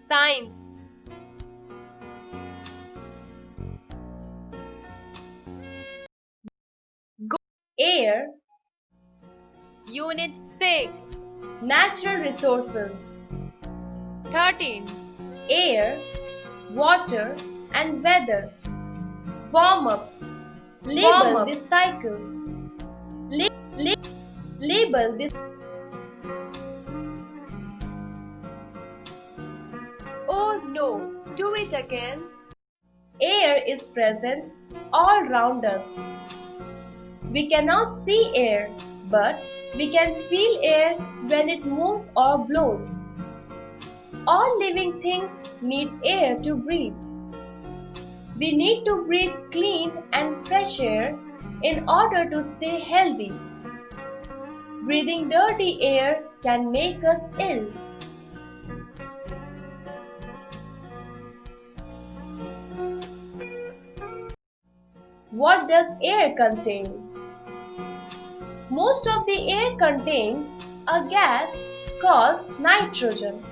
Science. Go. Air. Unit 6. Natural resources. 13. Air, water and weather. Warm up. Label this cycle. Label this. Oh no, do it again. Air is present all round us. We cannot see air, but we can feel air when it moves or blows. All living things need air to breathe. We need to breathe clean and fresh air in order to stay healthy. Breathing dirty air can make us ill. What does air contain? Most of the air contains a gas called nitrogen.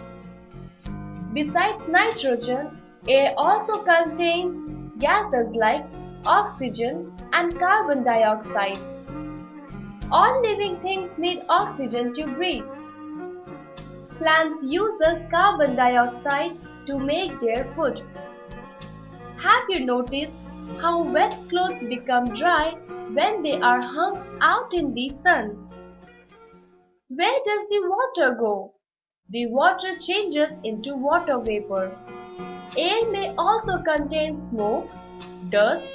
Besides nitrogen, air also contains gases like oxygen and carbon dioxide. All living things need oxygen to breathe. Plants use carbon dioxide to make their food. Have you noticed how wet clothes become dry when they are hung out in the sun? Where does the water go? The water changes into water vapor. Air may also contain smoke, dust,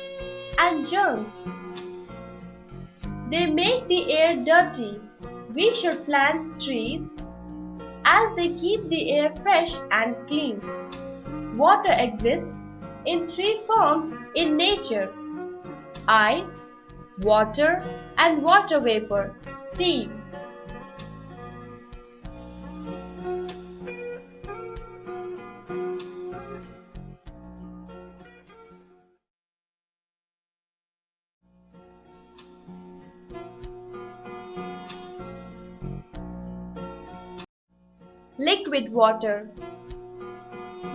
and germs. They make the air dirty. We should plant trees as they keep the air fresh and clean. Water exists in three forms in nature: ice, water, and water vapor, steam. Liquid water.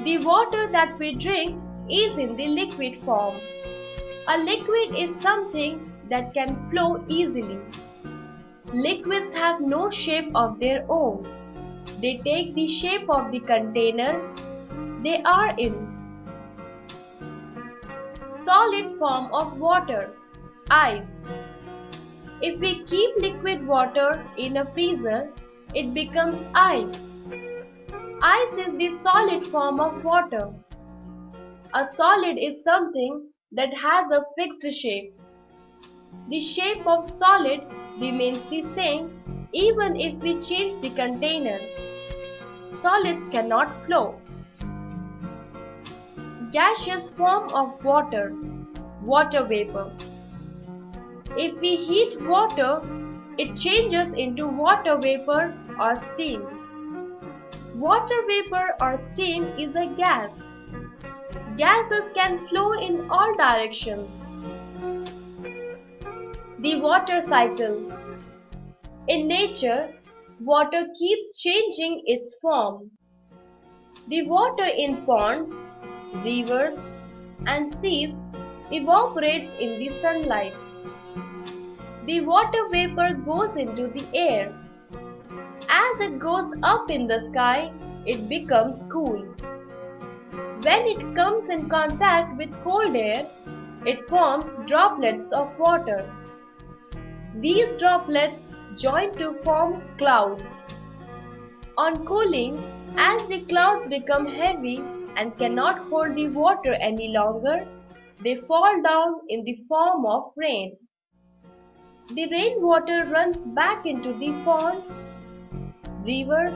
The water that we drink is in the liquid form. A liquid is something that can flow easily. Liquids have no shape of their own. They take the shape of the container they are in. Solid form of water, ice. If we keep liquid water in a freezer, it becomes ice. Ice is the solid form of water. A solid is something that has a fixed shape. The shape of solid remains the same even if we change the container. Solids cannot flow. Gaseous form of water, water vapor. If we heat water, it changes into water vapor or steam. Water vapor or steam is a gas. Gases can flow in all directions. The water cycle. In nature, water keeps changing its form. The water in ponds, rivers, and seas evaporates in the sunlight. The water vapor goes into the air. As it goes up in the sky, it becomes cool. When it comes in contact with cold air, it forms droplets of water. These droplets join to form clouds. On cooling, as the clouds become heavy and cannot hold the water any longer, they fall down in the form of rain. The rainwater runs back into the ponds, rivers,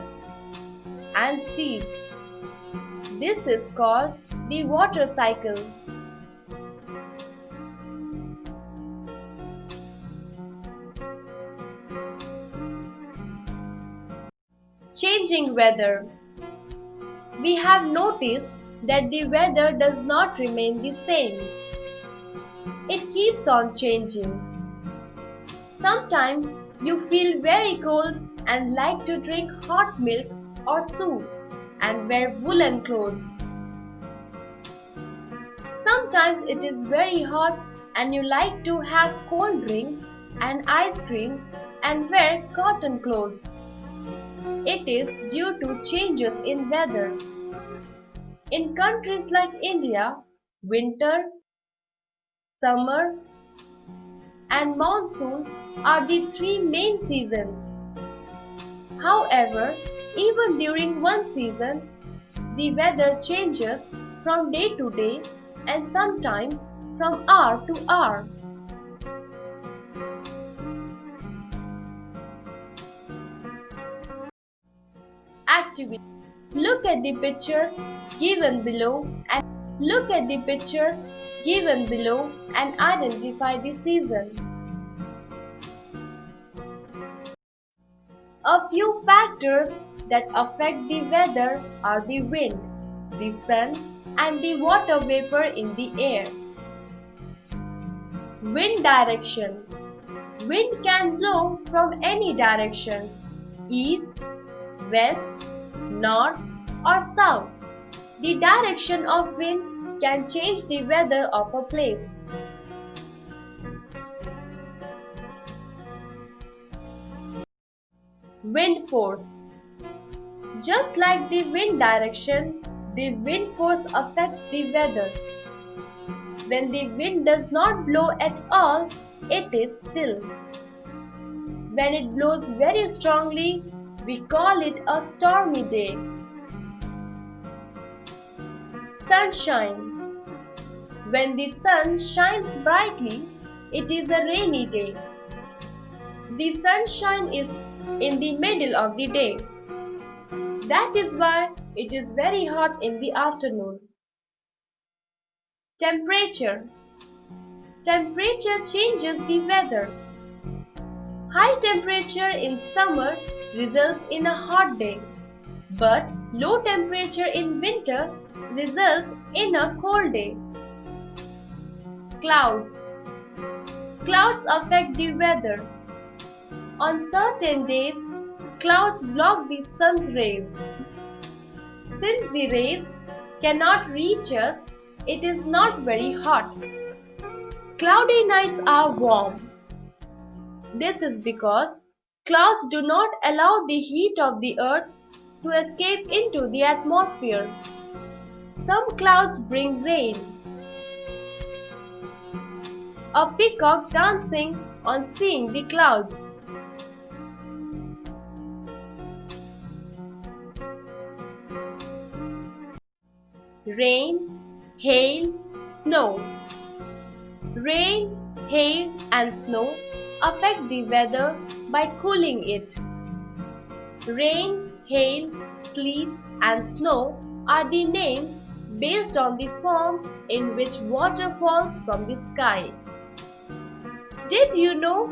and seas. This is called the water cycle. Changing weather. We have noticed that the weather does not remain the same. It keeps on changing. Sometimes you feel very cold and like to drink hot milk or soup. and wear woolen clothes. Sometimes it is very hot and you like to have cold drinks and ice creams and wear cotton clothes. It is due to changes in weather. In countries like India, winter, summer, and monsoon are the three main seasons. However, even during one season, the weather changes from day to day and sometimes from hour to hour. Activity. Look at the pictures given below and identify the season. A few factors that affect the weather are the wind, the sun, and the water vapor in the air. Wind direction. Wind can blow from any direction, east, west, north, or south. The direction of wind can change the weather of a place. Wind force. Just like the wind direction, the wind force affects the weather. When the wind does not blow at all, it is still. When it blows very strongly, we call it a stormy day. Sunshine. When the sun shines brightly, it is a rainy day. The sunshine is in the middle of the day. That is why it is very hot in the afternoon. Temperature. Temperature changes the weather. High temperature in summer results in a hot day, but low temperature in winter results in a cold day. Clouds. Clouds affect the weather. On certain days, clouds block the sun's rays. Since the rays cannot reach us, it is not very hot. Cloudy nights are warm. This is because clouds do not allow the heat of the earth to escape into the atmosphere. Some clouds bring rain. A peacock dancing on seeing the clouds. Rain, hail, snow. Rain, hail and snow affect the weather by cooling it. Rain, hail, sleet and snow are the names based on the form in which water falls from the sky. Did you know?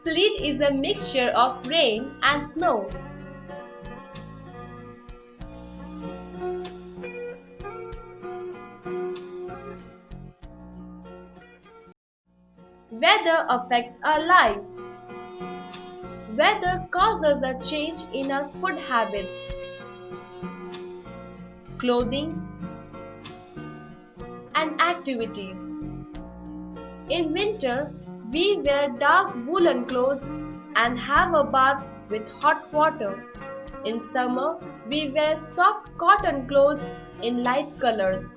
Sleet is a mixture of rain and snow. Weather affects our lives. Weather causes a change in our food habits, clothing, and activities. In winter, we wear dark woolen clothes and have a bath with hot water. In summer, we wear soft cotton clothes in light colors.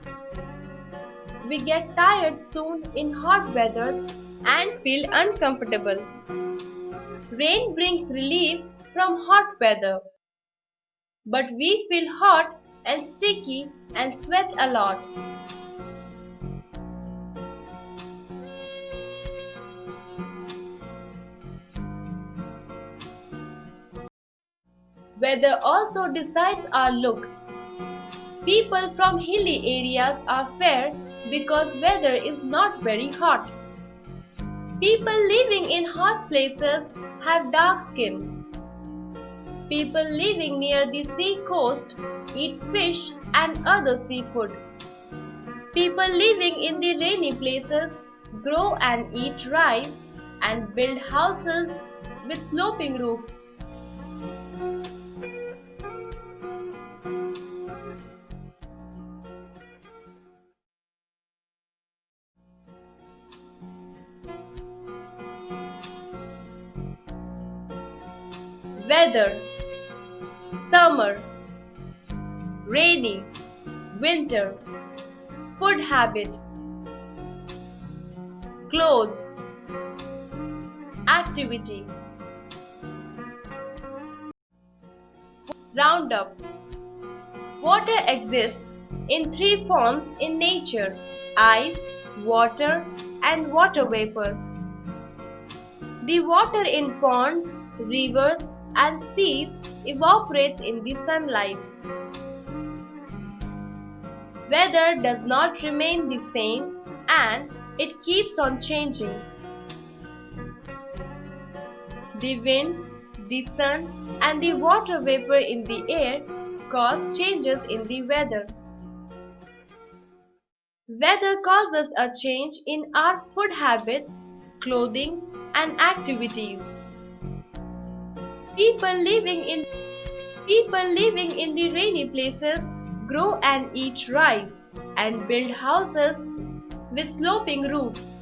We get tired soon in hot weather and feel uncomfortable. Rain brings relief from hot weather, but we feel hot and sticky and sweat a lot. Weather also decides our looks. People from hilly areas are fair because weather is not very hot. People living in hot places have dark skin. People living near the sea coast eat fish and other seafood. People living in the rainy places grow and eat rice and build houses with sloping roofs. Weather: summer, rainy, winter. Food habit: clothes, activity. Roundup: water exists in three forms in nature: ice, water, and water vapor. The water in ponds, rivers, and seas evaporates in the sunlight. Weather does not remain the same and it keeps on changing. The wind, the sun, and the water vapor in the air cause changes in the weather. Weather causes a change in our food habits, clothing, and activities. People living in the rainy places grow and eat rice and build houses with sloping roofs.